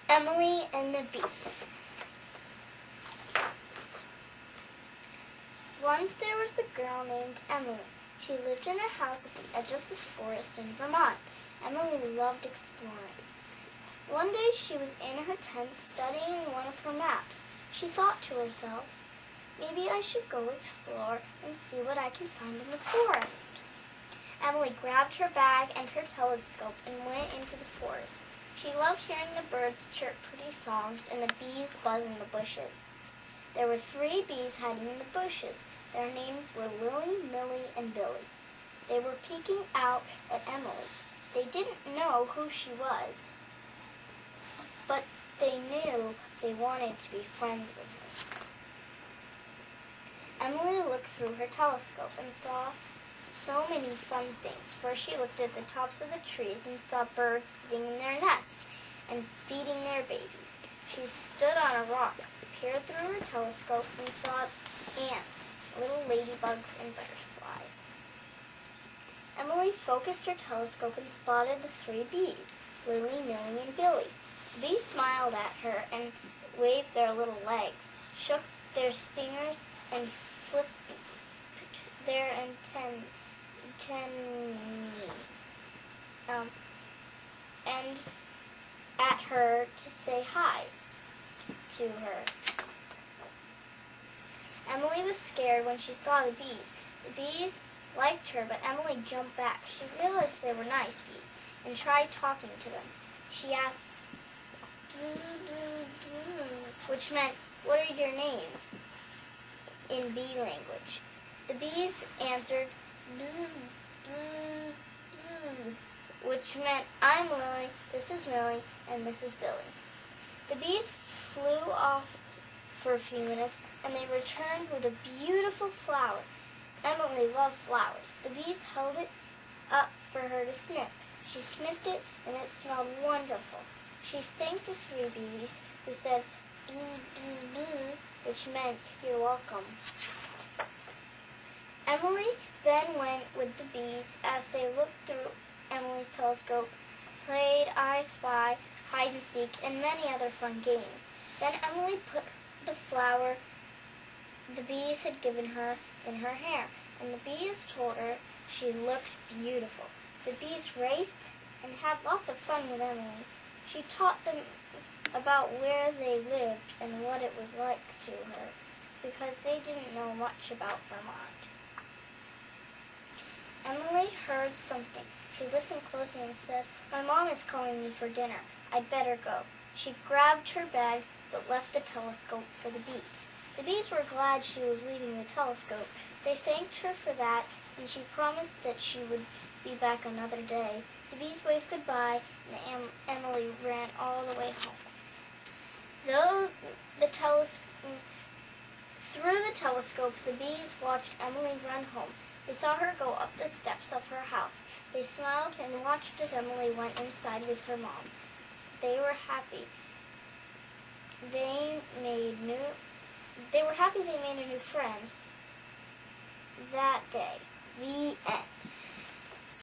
Emily and the Bees. Once there was a girl named Emily. She lived in a house at the edge of the forest in Vermont. Emily loved exploring. One day she was in her tent studying one of her maps. She thought to herself, maybe I should go explore and see what I can find in the forest. Emily grabbed her bag and her telescope and went into the forest. She loved hearing the birds chirp pretty songs and the bees buzz in the bushes. There were 3 bees hiding in the bushes. Their names were Lily, Millie, and Billy. They were peeking out at Emily. They didn't know who she was, but they knew they wanted to be friends with her. Emily looked through her telescope and saw so many fun things. First, she looked at the tops of the trees and saw birds sitting in their nests and feeding their babies. She stood on a rock, peered through her telescope, and saw ants, little ladybugs, and butterflies. Emily focused her telescope and spotted the 3 bees, Lily, Millie, and Billy. The bees smiled at her and waved their little legs, shook their stingers, and flipped their antennae, and at her to say hi to her. Emily was scared when she saw the bees. The bees liked her, but Emily jumped back. She realized they were nice bees and tried talking to them. She asked, bzz, bzz, bzz, which meant, what are your names in bee language? The bees answered, bzz, bzz, bzz, which meant, I'm Lily, this is Millie, and this is Billy. The bees flew off for a few minutes, and they returned with a beautiful flower. Emily loved flowers. The bees held it up for her to sniff. She sniffed it, and it smelled wonderful. She thanked the 3 bees, who said, bzz, bzz, bzz, which meant, you're welcome. Emily then went with the bees as they looked through Emily's telescope, played I Spy, hide and seek, and many other fun games. Then Emily put the flower the bees had given her in her hair, and the bees told her she looked beautiful. The bees raced and had lots of fun with Emily. She taught them about where they lived and what it was like to her, because they didn't know much about Vermont. Emily heard something. She listened closely and said, my mom is calling me for dinner. I'd better go. She grabbed her bag but left the telescope for the bees. The bees were glad she was leaving the telescope. They thanked her for that, and she promised that she would be back another day. The bees waved goodbye, and Emily ran all the way home. Through the telescope, the bees watched Emily run home. They saw her go up the steps of her house. They smiled and watched as Emily went inside with her mom. They were happy. They were happy they made a new friend that day. The end.